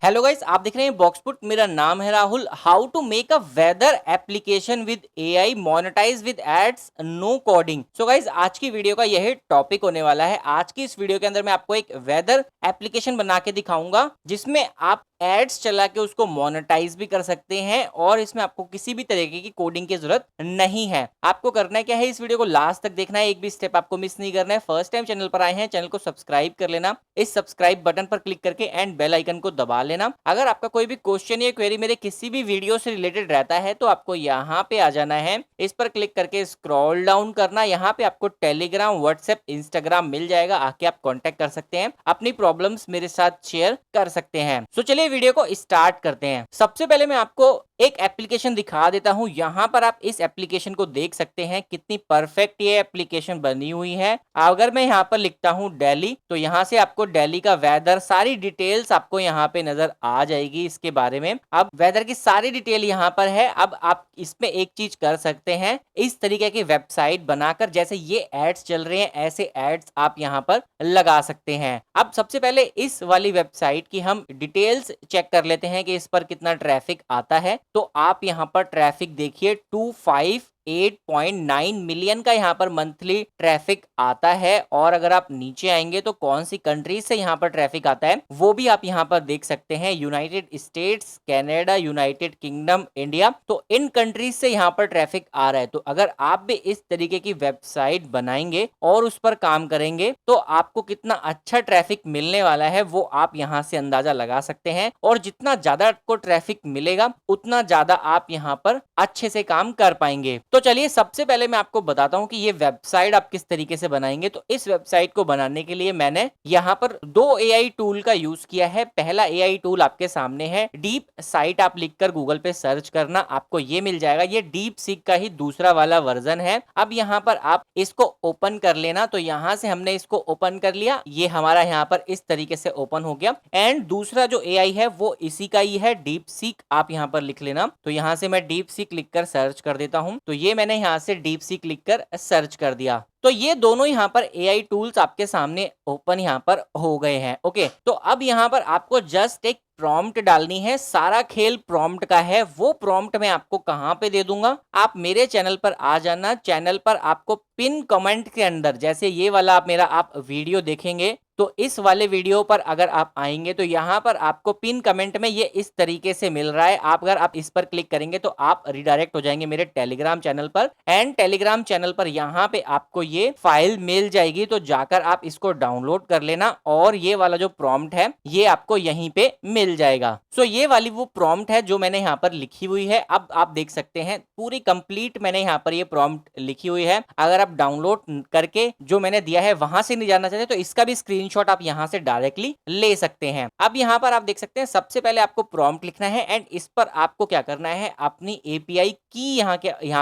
Hello guys, आप देख रहे हैं बॉक्सपुट। मेरा नाम है Rahul. How to make a weather application with AI monetize with ads, no coding. So guys, आज की वीडियो का यही टॉपिक होने वाला है। आज की इस वीडियो के अंदर मैं आपको एक वेदर एप्लीकेशन बना के दिखाऊंगा जिसमें आप एड्स चला के उसको मोनेटाइज भी कर सकते हैं और इसमें आपको किसी भी तरीके की कोडिंग की जरूरत नहीं है। आपको करना क्या है, इस वीडियो को लास्ट तक देखना है, एक भी स्टेप आपको मिस नहीं करना है। फर्स्ट टाइम चैनल पर आए हैं, चैनल को सब्सक्राइब कर लेना, इस सब्सक्राइब बटन पर क्लिक करके एंड बेल आइकन को दबा लेना। अगर आपका कोई भी क्वेश्चन या क्वेरी मेरे किसी भी वीडियो से रिलेटेड रहता है तो आपको यहाँ पे आ जाना है, इस पर क्लिक करके स्क्रॉल डाउन करना। यहाँ पे आपको टेलीग्राम, व्हाट्सएप, इंस्टाग्राम मिल जाएगा, आके आप कांटेक्ट कर सकते हैं, अपनी प्रॉब्लम्स मेरे साथ शेयर कर सकते हैं। तो चलिए वीडियो को स्टार्ट करते हैं। सबसे पहले मैं आपको एक एप्लीकेशन दिखा देता हूं। यहां पर आप इस एप्लीकेशन को देख सकते हैं कितनी परफेक्ट ये एप्लीकेशन बनी हुई है। अगर मैं यहां पर लिखता हूं दिल्ली, तो यहां से आपको दिल्ली का वेदर, सारी डिटेल्स आपको यहां पे नजर आ जाएगी इसके बारे में। अब वेदर की सारी डिटेल यहां पर है। अब आप इसमें एक चीज कर सकते हैं, इस तरीके की वेबसाइट बनाकर, जैसे ये एड्स चल रहे हैं ऐसे एड्स आप यहां पर लगा सकते हैं। अब सबसे पहले इस वाली वेबसाइट की हम डिटेल्स चेक कर लेते हैं कि इस पर कितना ट्रैफिक आता है। तो आप यहां पर ट्रैफिक देखिए, 258.9 मिलियन का यहां पर मंथली ट्रैफिक आता है। और अगर आप नीचे आएंगे तो कौन सी कंट्रीज से यहां पर ट्रैफिक आता है वो भी आप यहां पर देख सकते हैं। United states, Canada, United kingdom, India, तो इन कंट्रीज से यहां पर ट्रैफिक आ रहा है। तो अगर आप भी इस तरीके की वेबसाइट बनाएंगे और उस पर काम करेंगे तो आपको कितना अच्छा ट्रैफिक मिलने वाला है वो आप यहां से अंदाजा लगा सकते हैं। और जितना ज्यादा आपको ट्रैफिक मिलेगा उतना ज्यादा आप यहां पर अच्छे से काम कर पाएंगे। तो चलिए सबसे पहले मैं आपको बताता हूं कि ये वेबसाइट आप किस तरीके से बनाएंगे। तो इस वेबसाइट को बनाने के लिए मैंने यहां पर दो एआई टूल का यूज किया है। पहला एआई टूल आपके सामने है डीप साइट। आप लिखकर गूगल पे सर्च करना, आपको ये मिल जाएगा। ये डीप सीक का ही दूसरा वाला वर्जन है। अब यहां पर आप इसको ओपन कर लेना। तो यहां से हमने इसको ओपन कर लिया, ये हमारा यहां पर इस तरीके से ओपन हो गया। एंड दूसरा जो एआई है वो इसी का ही है, डीप सीक। आप यहां पर लिख लेना। तो यहां से मैं डीप सीक लिखकर सर्च कर देता हूं। तो ये मैंने यहां से डीप सीक लिखकर सर्च कर दिया। तो ये दोनों यहां पर एआई टूल्स आपके सामने ओपन यहां पर हो गए हैं। ओके, तो अब यहां पर आपको जस्ट एक प्रॉम्प्ट डालनी है। सारा खेल प्रॉम्प्ट का है। वो प्रॉम्प्ट मैं आपको कहां पे दे दूंगा, आप मेरे चैनल पर आ जाना। चैनल पर आपको पिन कमेंट के अंदर, जैसे ये वाला आप मेरा आप वीडियो देखेंगे तो इस वाले वीडियो पर अगर आप आएंगे तो यहाँ पर आपको पिन कमेंट में ये इस तरीके से मिल रहा है। आप अगर आप इस पर क्लिक करेंगे तो आप रिडायरेक्ट हो जाएंगे मेरे टेलीग्राम चैनल पर। एंड टेलीग्राम चैनल पर यहाँ पे आपको ये फाइल मिल जाएगी। तो जाकर आप इसको डाउनलोड कर लेना और ये वाला जो प्रॉम्प्ट है ये आपको यहीं पे मिल जाएगा। सो ये वाली वो प्रॉम्प्ट है जो मैंने यहाँ पर लिखी हुई है। अब आप देख सकते हैं पूरी कंप्लीट मैंने यहाँ पर ये प्रॉम्प्ट लिखी हुई है। अगर आप डाउनलोड करके जो मैंने दिया है वहां से नहीं जाना चाहते तो इसका भी स्क्रीनशॉट आप यहां से डायरेक्टली ले सकते हैं। अब यहां पर आप देख सकते हैं सबसे पहले आपको प्रॉम्प्ट लिखना है एंड इस पर आपको क्या करना है, अपनी एपीआई की यहाँ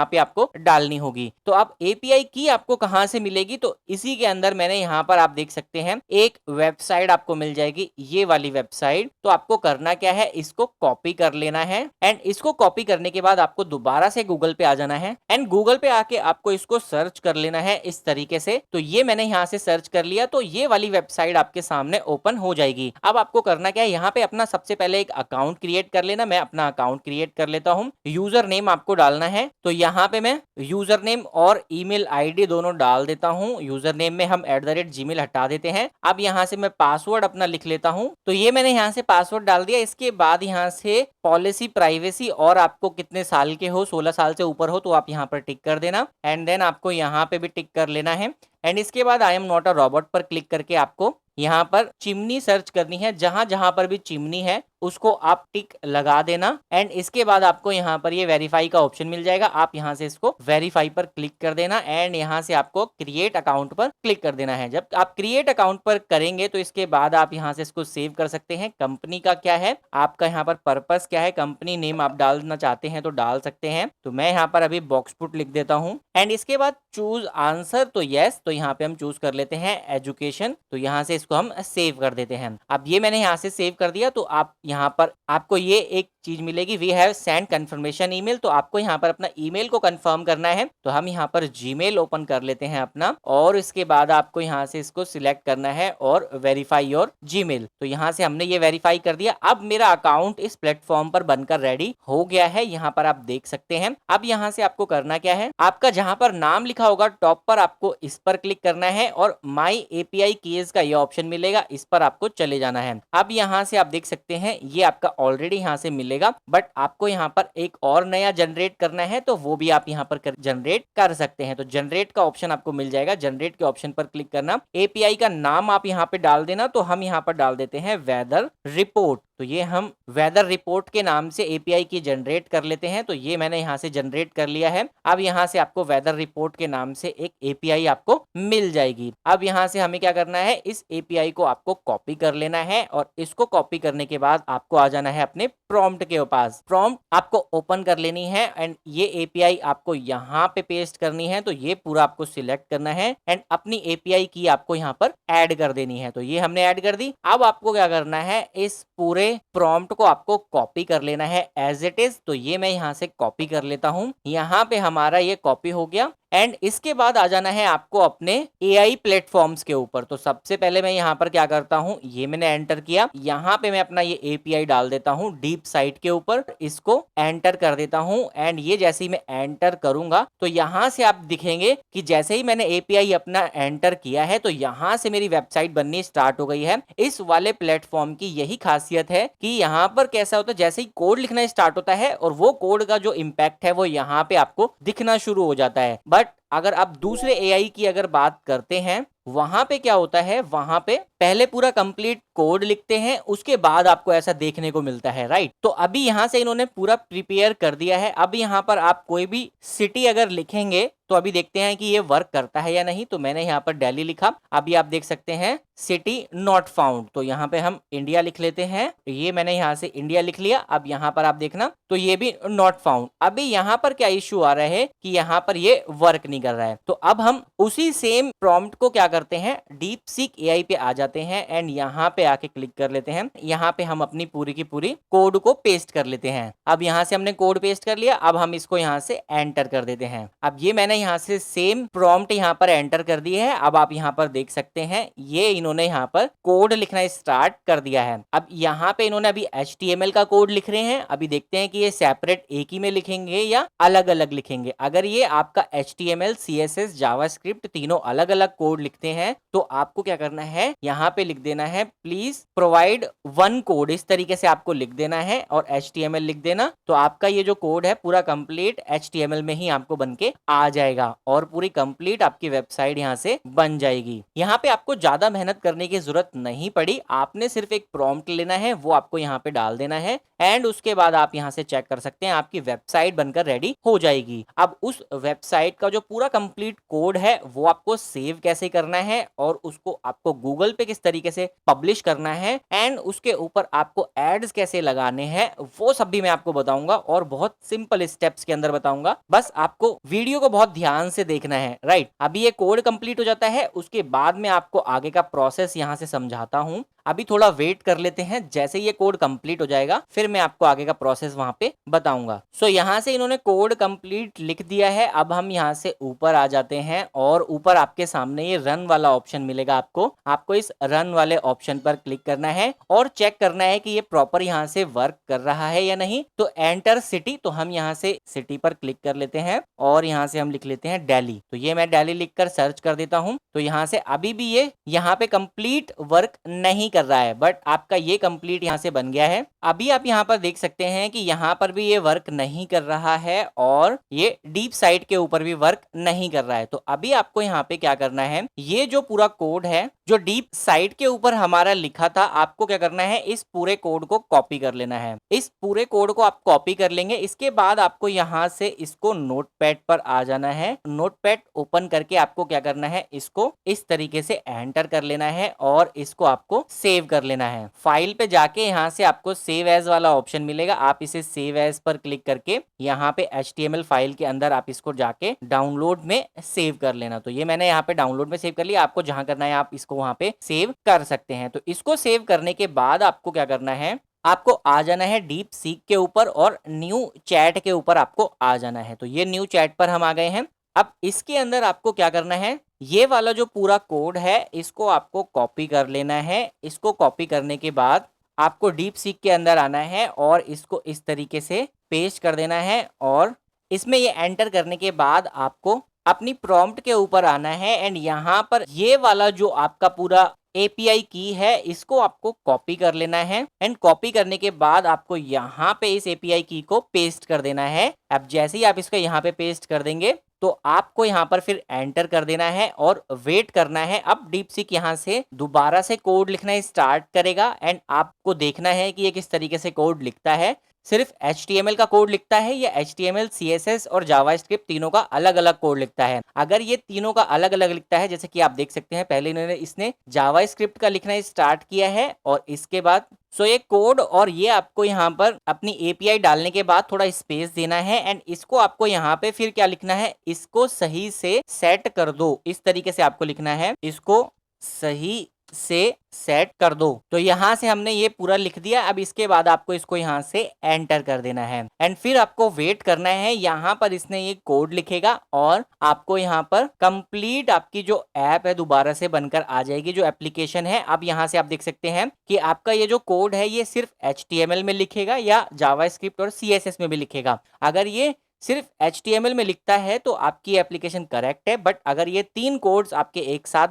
पे आपको डालनी होगी। तो अब एपीआई की आपको कहां से मिलेगी, तो इसी के अंदर मैंने यहां पर आप देख सकते हैं एक वेबसाइट आपको मिल जाएगी, ये वाली वेबसाइट। तो आपको करना क्या है, इसको कॉपी कर लेना है। एंड इसको कॉपी करने के बाद आपको दोबारा से गूगल पे आ जाना है एंड गूगल पे आके आपको इसको सर्च कर लेना है इस तरीके से। तो ये मैंने यहाँ से सर्च कर लिया, तो ये वाली वेबसाइट आपके सामने ओपन हो जाएगी। अब आपको करना क्या है, यहाँ पे अपना सबसे पहले एक अकाउंट क्रिएट कर लेना। मैं अपना अकाउंट क्रिएट कर लेता हूँ। यूजर नेम आपको डालना है। तो यहाँ पे मैं यूजर नेम और ईमेल आईडी दोनों डाल देता हूँ। यूजर नेम में हम @gmail हटा देते हैं। अब यहाँ से मैं पासवर्ड अपना लिख लेता हूँ। तो ये मैंने यहाँ से पासवर्ड डाल दिया। इसके बाद यहाँ से पॉलिसी, प्राइवेसी और आपको कितने साल के हो, 16 साल से ऊपर हो तो आप यहाँ पर टिक कर देना। एंड देन आपको यहाँ पे भी टिक कर लेना है। एंड इसके बाद I am not a robot पर क्लिक करके आपको यहाँ पर चिमनी सर्च करनी है। जहां जहां पर भी चिमनी है उसको आप टिक लगा देना। एंड इसके बाद आपको यहाँ पर ये वेरीफाई का ऑप्शन मिल जाएगा। आप यहाँ से इसको वेरीफाई पर क्लिक कर देना एंड यहाँ से आपको क्रिएट अकाउंट पर क्लिक कर देना है। जब आप क्रिएट अकाउंट पर करेंगे तो इसके बाद आप यहाँ से इसको सेव कर सकते हैं। कंपनी का क्या है, आपका यहाँ पर पर्पस क्या है, कंपनी नेम आप डालना चाहते हैं तो डाल सकते हैं। तो मैं यहाँ पर अभी बॉक्सपुट लिख देता हूँ। एंड इसके बाद चूज आंसर, तो यस, तो यहाँ पे हम चूज कर लेते हैं एजुकेशन। तो यहाँ से इसको हम सेव कर देते हैं। अब ये मैंने यहाँ से सेव कर दिया, तो आप यहाँ पर आपको ये एक चीज मिलेगी, we have send confirmation email. तो आपको यहाँ पर अपना ईमेल को कंफर्म करना है, तो हम यहाँ पर जीमेल ओपन कर लेते हैं अपना, और इसके बाद आपको यहाँ से इसको सिलेक्ट करना है और वेरीफाई योर जीमेल। तो यहाँ से हमने ये वेरीफाई कर दिया। अब मेरा अकाउंट इस प्लेटफॉर्म पर बनकर रेडी हो गया है, यहाँ पर आप देख सकते हैं। अब यहाँ से आपको करना क्या है, आपका जहाँ पर नाम लिखा होगा टॉप पर, आपको इस पर क्लिक करना है और माई एपीआई कीज का ये ऑप्शन मिलेगा, इस पर आपको चले जाना है। अब यहाँ से आप देख सकते हैं ये आपका ऑलरेडी यहाँ से मिलेगा, बट आपको यहाँ पर एक और नया जनरेट करना है, तो वो भी आप यहाँ पर जनरेट कर सकते हैं। तो जनरेट का ऑप्शन आपको मिल जाएगा, जनरेट के ऑप्शन पर क्लिक करना, एपीआई का नाम आप यहाँ पे डाल देना। तो हम यहाँ पर डाल देते हैं वेदर रिपोर्ट। तो ये हम वेदर रिपोर्ट के नाम से एपीआई की जनरेट कर लेते हैं। तो ये मैंने यहाँ से जनरेट कर लिया है। अब यहाँ से आपको वेदर रिपोर्ट के नाम से एक एपीआई आपको मिल जाएगी। अब यहाँ से हमें क्या करना है, इस एपीआई को आपको कॉपी कर लेना है, और इसको कॉपी करने के बाद आपको आ जाना है अपने प्रॉम्प्ट के पास। प्रॉम्प्ट आपको ओपन कर लेनी है एंड ये एपीआई आपको यहाँ पे पेस्ट करनी है। तो ये पूरा आपको सिलेक्ट करना है एंड अपनी एपीआई की आपको यहाँ पर ऐड कर देनी है। तो ये हमने ऐड कर दी। अब आपको क्या करना है, इस पूरे प्रॉम्प्ट को आपको कॉपी कर लेना है एज इट इज। तो ये मैं यहाँ से कॉपी कर लेता हूँ, यहाँ पे हमारा ये कॉपी हो गया। एंड इसके बाद आ जाना है आपको अपने एआई प्लेटफॉर्म्स के ऊपर। तो सबसे पहले मैं यहाँ पर क्या करता हूँ, ये मैंने एंटर किया, यहाँ पे मैं अपना ये एपीआई डाल देता हूँ डीप साइट के ऊपर, इसको एंटर कर देता हूँ। एंड ये जैसे ही मैं एंटर करूंगा तो यहाँ से आप दिखेंगे कि जैसे ही मैंने एपीआई अपना एंटर किया है तो यहाँ से मेरी वेबसाइट बननी स्टार्ट हो गई है। इस वाले प्लेटफॉर्म की यही खासियत है कि यहाँ पर कैसा होता है, जैसे ही कोड लिखना स्टार्ट होता है और वो कोड का जो इम्पैक्ट है वो यहाँ पे आपको दिखना शुरू हो जाता है। बट अगर आप दूसरे एआई की अगर बात करते हैं, वहां पे क्या होता है, वहां पे पहले पूरा कंप्लीट कोड लिखते हैं, उसके बाद आपको ऐसा देखने को मिलता है, राइट। तो अभी यहां से इन्होंने पूरा प्रिपेयर कर दिया है। अब यहां पर आप कोई भी सिटी अगर लिखेंगे तो अभी देखते हैं कि ये वर्क करता है या नहीं। तो मैंने यहाँ पर दिल्ली लिखा, अभी आप देख सकते हैं सिटी नॉट फाउंड। तो यहाँ पे हम इंडिया लिख लेते हैं, ये मैंने यहाँ से इंडिया लिख लिया। अब यहाँ पर आप देखना तो ये भी नॉट फाउंड। अभी यहाँ पर क्या इश्यू आ रहा है कि यहाँ पर ये वर्क नहीं कर रहा है। तो अब हम उसी सेम प्रॉम्प्ट को क्या करते हैं, डीप सीक एआई पे आ जाते हैं एंड यहाँ पे आके क्लिक कर लेते हैं। यहाँ पे हम अपनी पूरी की पूरी कोड को पेस्ट कर लेते हैं। अब यहाँ से हमने कोड पेस्ट कर लिया, अब हम इसको यहाँ से एंटर कर देते हैं। अब ये मैंने यहाँ से सेम प्रॉम्प्ट यहाँ पर एंटर कर दिया है। अब आप यहाँ पर देख सकते हैं ये इन्होंने यहाँ पर कोड लिखना स्टार्ट कर दिया है। अब यहाँ पे इन्होंने अभी HTML का कोड लिख रहे हैं। अभी देखते हैं कि ये सेपरेट एक ही में लिखेंगे या अलग अलग लिखेंगे। अगर ये आपका HTML, CSS, जावास्क्रिप्ट तीनों अलग अलग कोड लिखते हैं तो आपको क्या करना है, यहाँ पे लिख देना है प्लीज प्रोवाइड वन कोड। इस तरीके से आपको लिख देना है और HTML लिख देना। तो आपका ये जो कोड है पूरा कंप्लीट HTML में ही आपको बन के आ जाएगा और पूरी कंप्लीट आपकी वेबसाइट यहाँ से बन जाएगी। यहाँ पे आपको ज्यादा मेहनत करने की जरूरत नहीं पड़ी, आपने सिर्फ एक प्रॉम्प्ट लेना है, वो आपको यहाँ पे डाल देना है एंड उसके बाद आप यहाँ से चेक कर सकते हैं आपकी वेबसाइट बनकर रेडी हो जाएगी। अब उस वेबसाइट का जो पूरा कंप्लीट कोड है वो आपको सेव कैसे करना है और उसको आपको गूगल पे किस तरीके से पब्लिश करना है एंड उसके ऊपर आपको एड्स कैसे लगाने हैं, वो सब भी मैं आपको बताऊंगा और बहुत सिंपल स्टेप्स के अंदर बताऊंगा। बस आपको वीडियो को बहुत ध्यान से देखना है, राइट। अभी ये कोड कंप्लीट हो जाता है, उसके बाद मैं आपको आगे का प्रोसेस यहाँ से समझाता हूँ। अभी थोड़ा वेट कर लेते हैं, जैसे ये कोड कंप्लीट हो जाएगा फिर मैं आपको आगे का प्रोसेस वहां पे बताऊंगा। सो यहाँ से इन्होंने कोड कंप्लीट लिख दिया है। अब हम यहाँ से ऊपर आ जाते हैं और ऊपर आपके सामने ये रन वाला ऑप्शन मिलेगा। आपको इस रन वाले ऑप्शन पर क्लिक करना है और चेक करना है कि ये प्रॉपर यहाँ से वर्क कर रहा है या नहीं। तो एंटर सिटी, तो हम यहाँ से सिटी पर क्लिक कर लेते हैं और यहाँ से हम लिख लेते हैं दिल्ली। तो ये मैं दिल्ली लिखकर सर्च कर देता हूँ। तो यहाँ से अभी भी ये यहाँ पे कंप्लीट वर्क नहीं कर रहा है, बट आपका ये कंप्लीट यहाँ से बन गया है। अभी आप यहाँ पर देख सकते हैं कि यहाँ पर भी ये वर्क नहीं कर रहा है और ये डीप साइट के ऊपर भी वर्क नहीं कर रहा है। तो अभी आपको यहाँ पे क्या करना है, ये जो पूरा कोड है जो डीप साइट के ऊपर हमारा लिखा था, आपको क्या करना है, इस पूरे कोड को कॉपी कर लेना है। इस पूरे कोड को आप कॉपी कर लेंगे, इसके बाद आपको यहाँ से इसको नोटपैड पर आ जाना है। नोटपैड ओपन करके आपको क्या करना है, इसको इस तरीके से एंटर कर लेना है और इसको आपको सेव कर लेना है। फाइल पे जाके यहाँ से आपको सेव एज वाला ऑप्शन मिलेगा, आप इसे सेव एज पर क्लिक करके यहाँ पे HTML फाइल के अंदर आप इसको जाके डाउनलोड में सेव कर लेना। तो ये मैंने यहाँ पे डाउनलोड में सेव कर लिया। आपको जहाँ करना है आप इसको इसको वहां पे सेव कर सकते हैं। तो इसको सेव करने के बाद आपको क्या करना है, आपको आ जाना है डीप सीक के ऊपर और न्यू चैट के ऊपर आपको आ जाना है। तो ये न्यू चैट पर हम आ गए हैं। अब इसके अंदर आपको क्या करना है, ये वाला जो पूरा कोड है इसको आपको कॉपी कर लेना है। इसको कॉपी करने के बाद आपको डीप सीक के अंदर आना है और इसको इस तरीके से पेस्ट कर देना है और इसमें ये एंटर करने के बाद आपको अपनी प्रॉम्प्ट के ऊपर आना है एंड यहाँ पर ये वाला जो आपका पूरा एपीआई की है इसको आपको कॉपी कर लेना है एंड कॉपी करने के बाद आपको यहाँ पे इस एपीआई की को पेस्ट कर देना है। अब जैसे ही आप इसको यहाँ पे पेस्ट कर देंगे तो आपको यहाँ पर फिर एंटर कर देना है और वेट करना है। अब डीपसीक यहाँ से दोबारा से कोड लिखना स्टार्ट करेगा एंड आपको देखना है कि ये किस तरीके से कोड लिखता है। सिर्फ HTML का कोड लिखता है या HTML, CSS और जावास्क्रिप्ट तीनों का अलग अलग कोड लिखता है। अगर ये तीनों का अलग अलग लिखता है, जैसे कि आप देख सकते हैं पहले इसने जावास्क्रिप्ट का लिखना स्टार्ट किया है और इसके बाद ये कोड और ये आपको यहाँ पर अपनी एपीआई डालने के बाद थोड़ा स्पेस देना है एंड इसको आपको यहाँ पे फिर क्या लिखना है, इसको सही से सेट कर दो। इस तरीके से आपको लिखना है, इसको सही से सेट कर दो। तो यहां से हमने ये पूरा लिख दिया। अब इसके बाद आपको इसको यहां से एंटर कर देना है एंड फिर आपको वेट करना है। यहां पर इसने ये कोड लिखेगा और आपको यहां पर कंप्लीट आपकी जो ऐप है दोबारा से बनकर आ जाएगी, जो एप्लीकेशन है। अब यहां से आप देख सकते हैं कि आपका ये जो कोड है ये सिर्फ HTML में लिखेगा या जावास्क्रिप्ट और CSS में भी लिखेगा। अगर ये सिर्फ HTML में लिखता है तो आपकी एप्लीकेशन करेक्ट है, बट अगर ये तीन कोड्स आपके एक साथ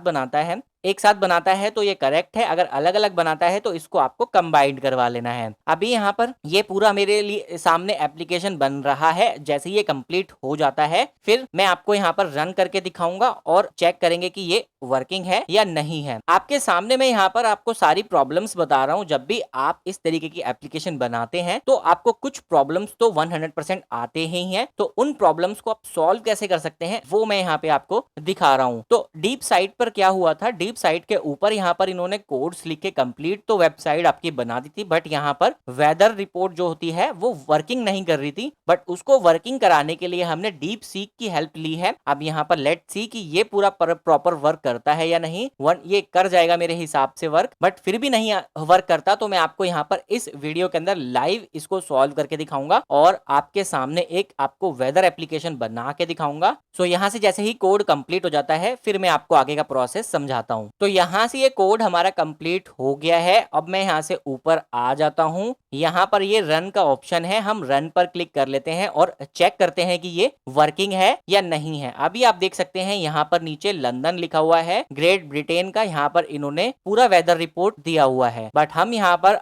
बनाता है तो ये करेक्ट है। अगर अलग अलग बनाता है तो इसको आपको कंबाइंड करवा लेना है। अभी यहाँ पर ये पूरा मेरे लिए सामने एप्लीकेशन बन रहा है। जैसे ये कंप्लीट हो जाता है फिर मैं आपको यहाँ पर रन करके दिखाऊंगा और चेक करेंगे कि ये वर्किंग है या नहीं है। आपके सामने मैं यहाँ पर आपको सारी प्रॉब्लम्स बता रहा हूँ। जब भी आप इस तरीके की एप्लीकेशन बनाते हैं तो आपको कुछ प्रॉब्लम्स तो 100% आते ही हैं। तो उन प्रॉब्लम्स को आप सॉल्व कैसे कर सकते हैं वो मैं यहाँ पे आपको दिखा रहा हूँ। तो डीप साइट पर क्या हुआ था, डीप साइट के ऊपर यहाँ पर इन्होंने कोड्स लिख के कंप्लीट तो वेबसाइट आपकी बना दी थी, बट यहाँ पर वेदर रिपोर्ट जो होती है वो वर्किंग नहीं कर रही थी। बट उसको वर्किंग कराने के लिए हमने डीप सीक की हेल्प ली है। अब यहाँ पर लेट्स सी कि ये पूरा प्रॉपर वर्क करता है या नहीं। ये कर जाएगा मेरे हिसाब से वर्क, बट फिर भी नहीं वर्क करता तो मैं आपको यहाँ पर इस वीडियो के अंदर लाइव इसको सॉल्व करके दिखाऊंगा और आपके सामने एक आपको वेदर एप्लीकेशन बना के दिखाऊंगा। सो यहाँ से जैसे ही कोड कंप्लीट हो जाता है फिर मैं आपको आगे का प्रोसेस समझाता हूँ। तो यहाँ से ये कोड हमारा कंप्लीट हो गया है। अब मैं यहाँ से ऊपर आ जाता हूँ। यहाँ पर ये रन का ऑप्शन है, हम रन पर क्लिक कर लेते हैं और चेक करते हैं कि ये वर्किंग है या नहीं है। अभी आप देख सकते हैं यहाँ पर नीचे लंदन लिखा हुआ है, ग्रेट ब्रिटेन का यहाँ पर इन्होंने पूरा वेदर रिपोर्ट दिया हुआ है। बट हम यहाँ पर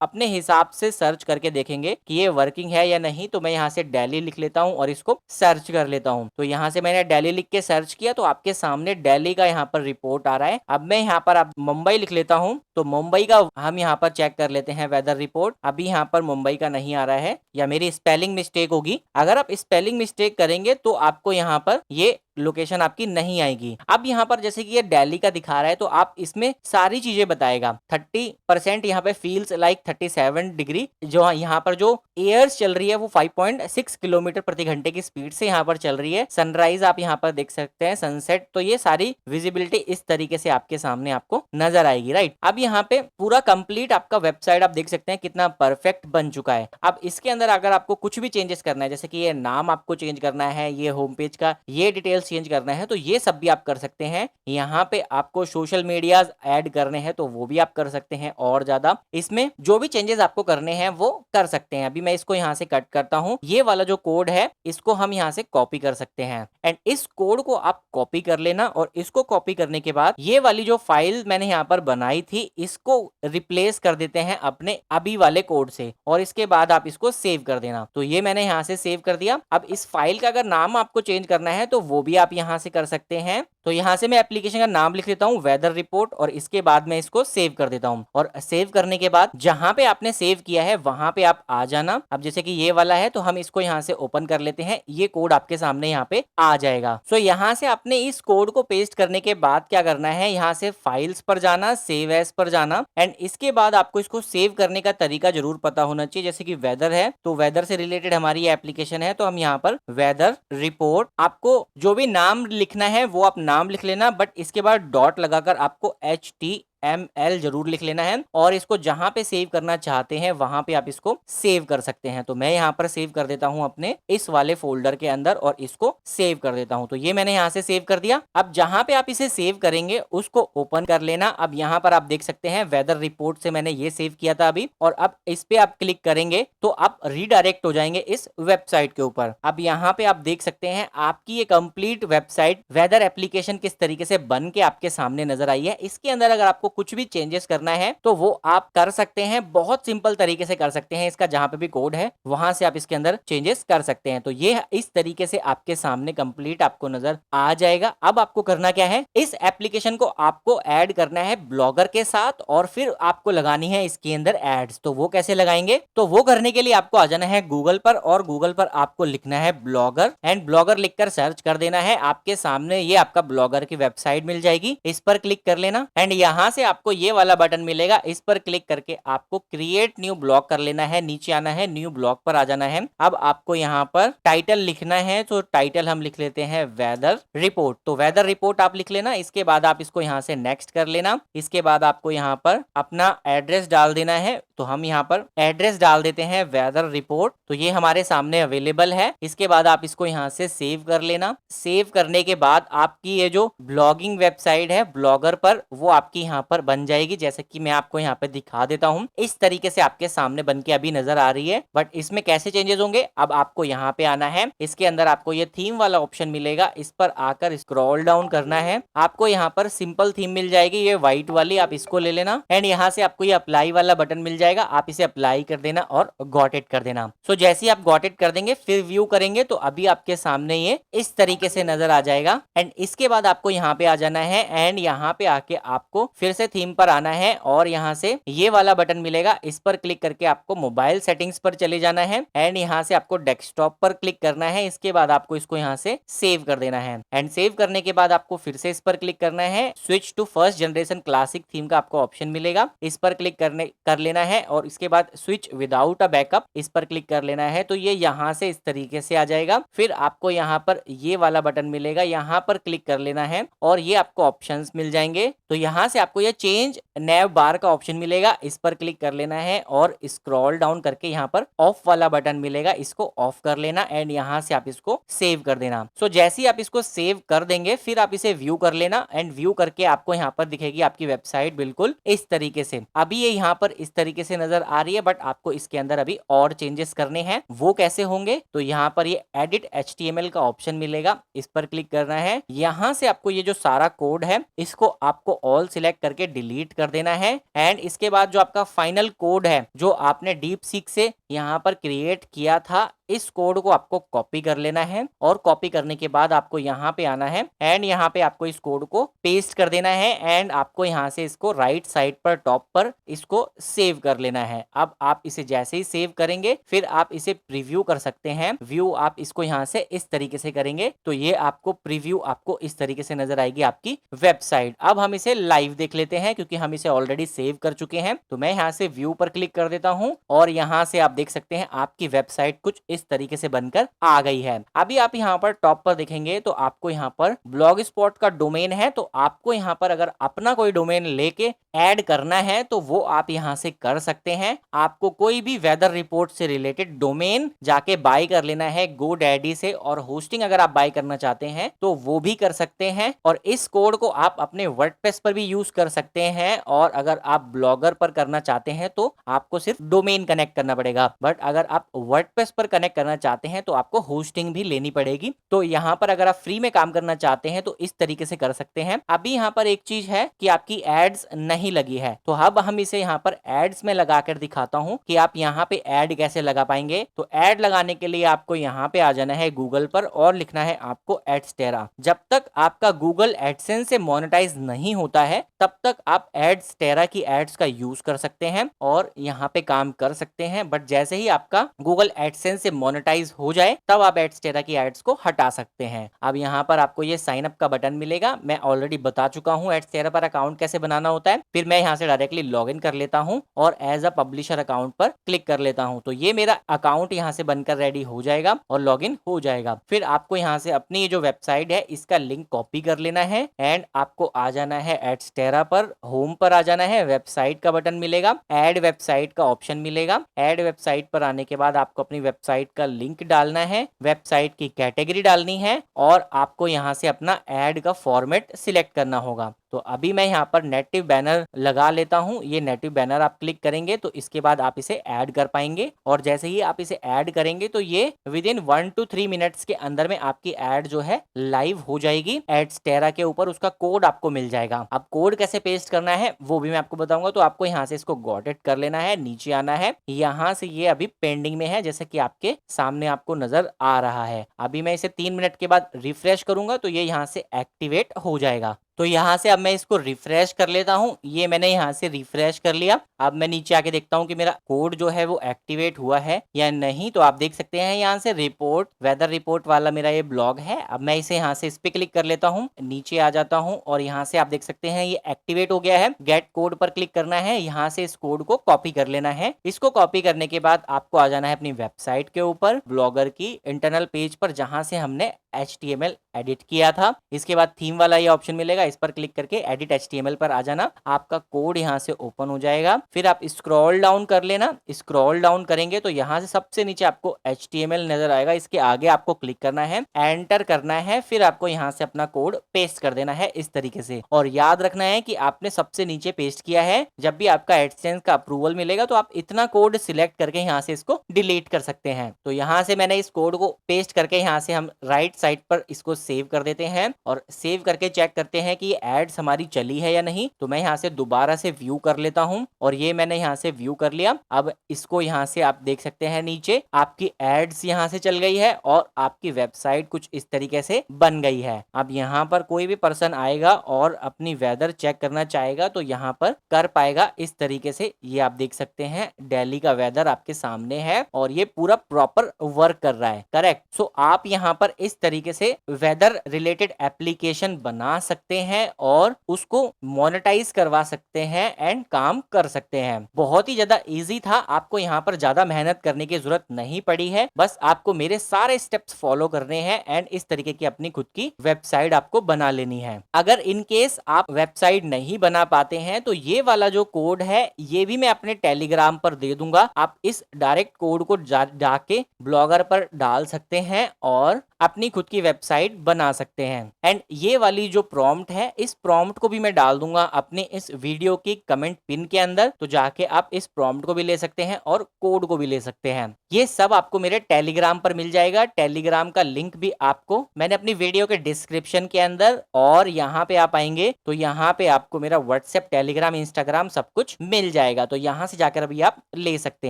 अपने हिसाब से सर्च करके देखेंगे कि ये वर्किंग है या नहीं। तो मैं यहाँ से दिल्ली लिख लेता हूँ और इसको सर्च कर लेता हूँ। तो यहाँ से मैंने दिल्ली लिख के सर्च किया तो आपके सामने दिल्ली का यहाँ पर रिपोर्ट आ रहा है। अब मैं यहाँ पर मुंबई लिख लेता हूँ तो मुंबई का हम यहाँ पर चेक कर लेते हैं वेदर रिपोर्ट। अभी यहाँ पर मुंबई का नहीं आ रहा है या मेरी स्पेलिंग मिस्टेक होगी। अगर आप स्पेलिंग मिस्टेक करेंगे तो आपको यहाँ पर ये लोकेशन आपकी नहीं आएगी। अब यहाँ पर जैसे कि ये दिल्ली का दिखा रहा है तो आप इसमें सारी चीजें बताएगा। 30% यहाँ पे फील्स लाइक 37 डिग्री, जो यहाँ पर जो एयर्स चल रही है वो 5.6 किलोमीटर प्रति घंटे की स्पीड से यहाँ पर चल रही है। सनराइज आप यहाँ पर देख सकते हैं, सनसेट। तो ये सारी विजिबिलिटी इस तरीके से आपके सामने आपको नजर आएगी, राइट। अब यहाँ पे पूरा कंप्लीट आपका वेबसाइट आप देख सकते हैं कितना परफेक्ट बन चुका है। अब इसके अंदर अगर आपको कुछ भी चेंजेस करना है, जैसे कि ये नाम आपको चेंज करना है, ये होम पेज का ये डिटेल्स चेंज करना है, तो ये सब भी आप कर सकते हैं। यहाँ पे आपको सोशल मीडिया ऐड करने हैं तो वो भी आप कर सकते हैं। और ज्यादा इसमें जो भी चेंजेस आपको करने हैं वो कर सकते हैं। अभी मैं इसको यहाँ से कट करता हूँ। ये वाला जो कोड है इसको हम यहाँ से कॉपी कर सकते हैं एंड इस कोड को आप कॉपी कर लेना और इसको कॉपी करने के बाद ये वाली जो फाइल मैंने यहाँ पर बनाई थी इसको रिप्लेस कर देते हैं अपने अभी वाले कोड से और इसके बाद आप इसको सेव कर देना। तो ये मैंने यहाँ से सेव कर दिया। अब इस फाइल का अगर नाम आपको चेंज करना है तो वो भी आप यहाँ से कर सकते हैं। तो यहाँ से मैं एप्लीकेशन का नाम लिख देता हूँ वेदर रिपोर्ट और इसके बाद मैं इसको सेव कर देता हूँ। और सेव करने के बाद जहां पे आपने सेव किया है वहां पे आप आ जाना। अब जैसे कि ये वाला है तो हम इसको यहाँ से ओपन कर लेते हैं। ये कोड आपके सामने यहाँ पे आ जाएगा। सो यहाँ से आपने इस कोड को पेस्ट करने के बाद क्या करना है, यहाँ से फाइल्स पर जाना, सेव एज पर जाना एंड इसके बाद आपको इसको सेव करने का तरीका जरूर पता होना चाहिए। जैसे कि वेदर है तो वेदर से रिलेटेड हमारी एप्लीकेशन है तो हम यहाँ पर वेदर रिपोर्ट, आपको जो भी नाम लिखना है वो आप नाम नाम लिख लेना, बट इसके बाद डॉट लगाकर आपको HTML जरूर लिख लेना है और इसको जहां पे सेव करना चाहते हैं वहां पे आप इसको सेव कर सकते हैं। तो मैं यहाँ पर सेव कर देता हूं अपने इस वाले फोल्डर के अंदर और इसको सेव कर देता हूं। तो ये मैंने यहाँ से सेव कर दिया। अब जहां पे आप इसे सेव करेंगे उसको ओपन कर लेना। अब यहाँ पर आप देख सकते हैं वेदर रिपोर्ट से मैंने ये सेव किया था अभी, और अब इस पे आप क्लिक करेंगे तो आप रीडायरेक्ट हो जाएंगे इस वेबसाइट के ऊपर। अब यहाँ पे आप देख सकते हैं आपकी ये कंप्लीट वेबसाइट वेदर एप्लीकेशन किस तरीके से बन के आपके सामने नजर आई है। इसके अंदर अगर आपको कुछ भी चेंजेस करना है तो वो आप कर सकते हैं, बहुत सिंपल तरीके से कर सकते हैं। इसका जहां पे भी कोड है वहां से आप इसके अंदर चेंजेस कर सकते हैं। तो ये इस तरीके से आपके सामने कंप्लीट आपको नजर आ जाएगा। अब आपको करना क्या है, इस एप्लीकेशन को आपको ऐड करना है ब्लॉगर के साथ और फिर आपको लगानी है इसके अंदर एड्स। तो वो कैसे लगाएंगे, तो वो करने के लिए आपको आ जाना है गूगल पर और गूगल पर आपको लिखना है ब्लॉगर एंड ब्लॉगर लिखकर सर्च कर देना है। आपके सामने ये आपका ब्लॉगर की वेबसाइट मिल जाएगी, इस पर क्लिक कर लेना एंड यहां से आपको ये वाला बटन मिलेगा, इस पर क्लिक करके आपको क्रिएट न्यू ब्लॉग कर लेना है। नीचे आना है, न्यू ब्लॉग पर आ जाना है। अब आपको यहाँ पर टाइटल लिखना है, तो टाइटल हम लिख लेते हैं वेदर रिपोर्ट। तो वेदर रिपोर्ट आप लिख लेना। इसके बाद आप इसको यहाँ से नेक्स्ट कर लेना। इसके बाद आपको यहाँ पर अपना एड्रेस डाल देना है। तो हम यहाँ पर एड्रेस डाल देते हैं वेदर रिपोर्ट। तो ये हमारे सामने अवेलेबल है। इसके बाद आप इसको यहाँ से सेव कर लेना। सेव करने के बाद आपकी ये जो ब्लॉगिंग वेबसाइट है ब्लॉगर पर, वो आपकी यहाँ पर बन जाएगी। जैसे कि मैं आपको यहाँ पे दिखा देता हूँ, इस तरीके से आपके सामने बन के अभी नजर आ रही है। बट इसमें कैसे चेंजेस होंगे, अब आपको यहाँ पे आना है। इसके अंदर आपको ये थीम वाला ऑप्शन मिलेगा, इस पर आकर स्क्रॉल डाउन करना है। आपको यहाँ पर सिंपल थीम मिल जाएगी, ये व्हाइट वाली, आप इसको ले लेना एंड यहाँ से आपको ये अप्लाई वाला बटन मिल जाएगा। आप इसे अप्लाई कर देना और गॉट इट कर देना। सो जैसे ही आप गॉट इट कर देंगे फिर व्यू करेंगे तो अभी आपके सामने ये इस तरीके से नजर आ जाएगा। एंड इसके बाद आपको यहाँ पे आ जाना है एंड यहाँ पे आके आपको फिर से थीम पर आना है और यहाँ से ये वाला बटन मिलेगा, इस पर क्लिक करके आपको मोबाइल सेटिंग्स पर चले जाना है एंड यहाँ से आपको डेस्कटॉप पर क्लिक करना है। इसके बाद आपको इसको यहाँ से सेव कर देना है एंड सेव करने के बाद आपको फिर से इस पर क्लिक करना है। Switch to first generation classic theme का आपको ऑप्शन मिलेगा, इस पर क्लिक कर लेना है और इसके बाद स्विच विदाउट अ बैकअप, इस पर क्लिक कर लेना है। तो ये यहाँ से इस तरीके से आ जाएगा। फिर आपको यहाँ पर ये वाला बटन मिलेगा, यहाँ पर क्लिक कर लेना है और ये आपको ऑप्शंस मिल जाएंगे। तो यहाँ से आपको ये चेंज नैव बार का ऑप्शन मिलेगा, इस पर क्लिक कर लेना है और स्क्रॉल डाउन करके यहाँ पर ऑफ वाला बटन मिलेगा, इसको ऑफ कर लेना एंड यहाँ से आप इसको सेव कर देना। सो जैसे ही आप इसको सेव कर देंगे फिर आप इसे व्यू कर लेना एंड व्यू करके आपको यहाँ पर दिखेगी आपकी वेबसाइट बिल्कुल इस तरीके से। अभी ये यहाँ पर इस तरीके से नजर आ रही है, बट आपको इसके अंदर अभी और चेंजेस करने हैं। वो कैसे होंगे, तो यहाँ पर ये एडिट HTML का ऑप्शन मिलेगा, इस पर क्लिक करना है। यहाँ से आपको ये जो सारा कोड है इसको आपको ऑल सिलेक्ट करके डिलीट कर देना है एंड इसके बाद जो आपका फाइनल कोड है जो आपने डीप सीक से यहाँ पर क्रिएट किया था, इस कोड को आपको कॉपी कर लेना है और कॉपी करने के बाद आपको यहाँ पे आना है एंड यहाँ पे आपको इस कोड को पेस्ट कर देना है एंड आपको यहाँ से इसको राइट साइड पर टॉप पर इसको सेव कर लेना है। अब आप इसे जैसे ही सेव करेंगे फिर आप इसे प्रीव्यू कर सकते हैं। व्यू आप इसको यहाँ से इस तरीके से करेंगे तो ये आपको प्रीव्यू आपको इस तरीके से नजर आएगी आपकी वेबसाइट। अब हम इसे लाइव देख लेते हैं क्योंकि हम इसे ऑलरेडी सेव कर चुके हैं। तो मैं यहाँ से व्यू पर क्लिक कर देता हूँ और यहाँ से आप देख सकते हैं आपकी वेबसाइट कुछ इस तरीके से बनकर आ गई है। अभी आप यहाँ पर टॉप पर देखेंगे तो आपको यहाँ पर ब्लॉग स्पॉट का डोमेन है, तो आपको यहाँ पर अगर अपना कोई डोमेन लेके ऐड करना है तो वो आप यहाँ से कर सकते हैं। आपको कोई भी वेदर रिपोर्ट से रिलेटेड डोमेन जाके बाय कर लेना है GoDaddy से, और होस्टिंग अगर आप बाय करना चाहते हैं तो वो भी कर सकते हैं। और इस कोड को आप अपने वर्डप्रेस पर भी यूज कर सकते हैं, और अगर आप ब्लॉगर पर करना चाहते हैं तो आपको सिर्फ डोमेन कनेक्ट करना पड़ेगा। बट अगर आप वर्डप्रेस पर कनेक्ट करना चाहते हैं तो आपको होस्टिंग भी लेनी पड़ेगी। तो यहाँ पर अगर आप फ्री में काम करना चाहते हैं तो इस तरीके से कर सकते हैं। अभी यहाँ पर एक चीज है कि आपकी एड्स नहीं लगी है, तो अब हम इसे यहाँ पर एड्स में लगाकर दिखाता हूँ कि आप यहाँ पे ऐड कैसे लगा पाएंगे। तो ऐड लगाने के लिए आपको यहाँ पे आ जाना है गूगल पर और लिखना है आपको एड्सटेरा। जब तक आपका गूगल एडसेंस से मोनेटाइज नहीं होता है तब तक आप एड्सटेरा की एड्स का यूज कर सकते हैं और यहाँ पे काम कर सकते हैं। बट जैसे ही आपका गूगल एडसेंस से मोनेटाइज हो जाए तब आप एडस्टेरा की एड्स को हटा सकते हैं। अब यहाँ पर आपको ये साइन अप का बटन मिलेगा, मैं ऑलरेडी बता चुका हूँ एडस्टेरा पर अकाउंट कैसे बनाना होता है। फिर मैं यहाँ से डायरेक्टली लॉग इन कर लेता हूँ और एज अ पब्लिशर अकाउंट पर क्लिक कर लेता हूँ। तो ये मेरा अकाउंट यहाँ से बनकर रेडी हो जाएगा और लॉग इन हो जाएगा। फिर आपको यहाँ से अपनी ये जो वेबसाइट है इसका लिंक कॉपी कर लेना है एंड आपको आ जाना है एडस्टेरा पर, होम पर आ जाना है, वेबसाइट का बटन मिलेगा, ऐड वेबसाइट का ऑप्शन मिलेगा। ऐड वेबसाइट पर आने के बाद आपको अपनी वेबसाइट का लिंक डालना है, वेबसाइट की कैटेगरी डालनी है और आपको यहाँ से अपना ऐड का फॉर्मेट सिलेक्ट करना होगा। तो अभी मैं यहाँ पर नेटिव बैनर लगा लेता हूँ। ये नेटिव बैनर आप क्लिक करेंगे तो इसके बाद आप इसे ऐड कर पाएंगे और जैसे ही आप इसे ऐड करेंगे तो ये विद इन 1 to 3 मिनट्स के अंदर में आपकी ऐड जो है लाइव हो जाएगी एडस्टेरा के ऊपर। उसका कोड आपको मिल जाएगा। अब कोड कैसे पेस्ट करना है वो भी मैं आपको बताऊंगा। तो आपको यहाँ से इसको गॉट इट कर लेना है, नीचे आना है, यहाँ से ये अभी पेंडिंग में है जैसे कि आपके सामने आपको नजर आ रहा है। अभी मैं इसे 3 मिनट के बाद रिफ्रेश करूंगा तो ये यहाँ से एक्टिवेट हो जाएगा। तो यहाँ से अब मैं इसको रिफ्रेश कर लेता हूँ। ये मैंने यहाँ से रिफ्रेश कर लिया। अब मैं नीचे आके देखता हूँ कि मेरा कोड जो है वो एक्टिवेट हुआ है या नहीं। तो आप देख सकते हैं यहाँ से रिपोर्ट, वेदर रिपोर्ट वाला मेरा ये ब्लॉग है। अब मैं इसे यहाँ से इस पे क्लिक कर लेता हूँ, नीचे आ जाता हूँ और यहाँ से आप देख सकते हैं ये एक्टिवेट हो गया है। गेट कोड पर क्लिक करना है, यहाँ से इस कोड को कॉपी कर लेना है। इसको कॉपी करने के बाद आपको आ जाना है अपनी वेबसाइट के ऊपर, ब्लॉगर की इंटरनल पेज पर जहां से हमने HTML एडिट किया था। इसके बाद थीम वाला ये ऑप्शन मिलेगा, इस पर क्लिक करके एडिट HTML पर आ जाना। आपका कोड यहाँ से ओपन हो जाएगा। फिर आप स्क्रॉल डाउन कर लेना। स्क्रॉल डाउन करेंगे तो यहाँ से सबसे नीचे आपको HTML नजर आएगा। इसके आगे आपको क्लिक करना है, एंटर करना है, फिर आपको यहाँ से अपना कोड पेस्ट कर देना है इस तरीके से। और याद रखना है कि आपने सबसे नीचे पेस्ट किया है। जब भी आपका एडसेंस का अप्रूवल मिलेगा तो आप इतना कोड सिलेक्ट करके यहाँ से इसको डिलीट कर सकते हैं। तो यहाँ से मैंने इस कोड को पेस्ट करके यहाँ से हम राइट साइड पर इसको सेव कर देते हैं और सेव करके चेक करते हैं कि ये एड्स हमारी चली है या नहीं। तो मैं यहाँ से दोबारा से व्यू कर लेता हूँ और ये मैंने यहाँ से व्यू कर लिया। अब इसको यहाँ से आप देख सकते हैं नीचे आपकी एड्स यहाँ से चल गई है और आपकी वेबसाइट कुछ इस तरीके से बन गई है। अब यहाँ पर कोई भी पर्सन आएगा और अपनी वेदर चेक करना चाहेगा तो यहाँ पर कर पाएगा इस तरीके से। ये आप देख सकते हैं दिल्ली का वेदर आपके सामने है और ये पूरा प्रॉपर वर्क कर रहा है। करेक्ट। सो आप यहाँ पर इस तरीके से वेदर रिलेटेड एप्लीकेशन बना सकते हैं और उसको मोनेटाइज करवा सकते हैं एंड काम कर सकते हैं। बहुत ही ज्यादा इजी था, आपको यहाँ पर ज्यादा मेहनत करने की जरूरत नहीं पड़ी है। बस आपको मेरे सारे स्टेप्स फॉलो करने हैं एंड इस तरीके की अपनी खुद की वेबसाइट आपको बना लेनी है। अगर इन केस आप वेबसाइट नहीं बना पाते हैं तो ये वाला जो कोड है ये भी मैं अपने टेलीग्राम पर दे दूंगा। आप इस डायरेक्ट कोड को जाके ब्लॉगर पर डाल सकते हैं और अपनी खुद की वेबसाइट बना सकते हैं। एंड ये वाली जो प्रॉम्प्ट है इस प्रॉम्प्ट को भी मैं डाल दूंगा अपने इस वीडियो की कमेंट पिन के अंदर। तो जाके आप इस प्रॉम्प्ट को भी ले सकते हैं और कोड को भी ले सकते हैं। ये सब आपको मेरे टेलीग्राम पर मिल जाएगा। टेलीग्राम का लिंक भी आपको मैंने अपनी वीडियो के डिस्क्रिप्शन के अंदर और यहाँ पे आप आएंगे तो यहाँ पे आपको मेरा व्हाट्सएप, टेलीग्राम, इंस्टाग्राम सब कुछ मिल जाएगा। तो यहाँ से जाकर अभी आप ले सकते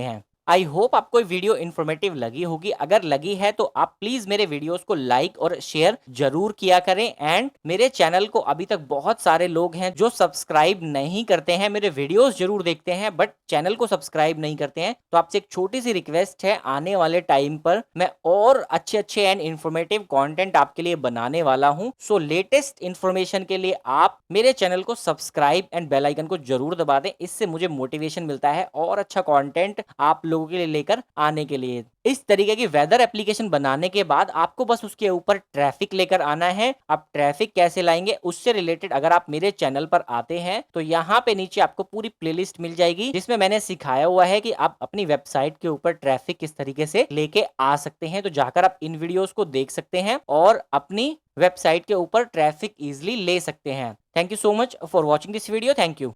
हैं। आई होप आपको वीडियो इन्फॉर्मेटिव लगी होगी। अगर लगी है तो आप प्लीज मेरे वीडियोस को लाइक और शेयर जरूर किया करें। एंड मेरे चैनल को अभी तक बहुत सारे लोग हैं जो सब्सक्राइब नहीं करते हैं, मेरे वीडियोस जरूर देखते हैं बट चैनल को सब्सक्राइब नहीं करते हैं। तो आपसे एक छोटी सी रिक्वेस्ट है, आने वाले टाइम पर मैं और अच्छे अच्छे एंड इन्फॉर्मेटिव कंटेंट आपके लिए बनाने वाला हूं। सो लेटेस्ट इन्फॉर्मेशन के लिए आप मेरे चैनल को सब्सक्राइब एंड बेल आइकन को जरूर दबा दें। इससे मुझे मोटिवेशन मिलता है और अच्छा कंटेंट आप लोगों के लिए लेकर आने के लिए। इस तरीके की वेदर एप्लीकेशन बनाने के बाद आपको बस उसके ऊपर ट्रैफिक लेकर आना है। आप ट्रैफिक कैसे लाएंगे उससे रिलेटेड अगर आप मेरे चैनल पर आते हैं तो यहाँ पे नीचे आपको पूरी प्लेलिस्ट मिल जाएगी जिसमें मैंने सिखाया हुआ है कि आप अपनी वेबसाइट के ऊपर ट्रैफिक किस तरीके से लेके आ सकते हैं। तो जाकर आप इन वीडियोस को देख सकते हैं और अपनी वेबसाइट के ऊपर ट्रैफिक इजिली ले सकते हैं। Thank you so much for watching this video. Thank you.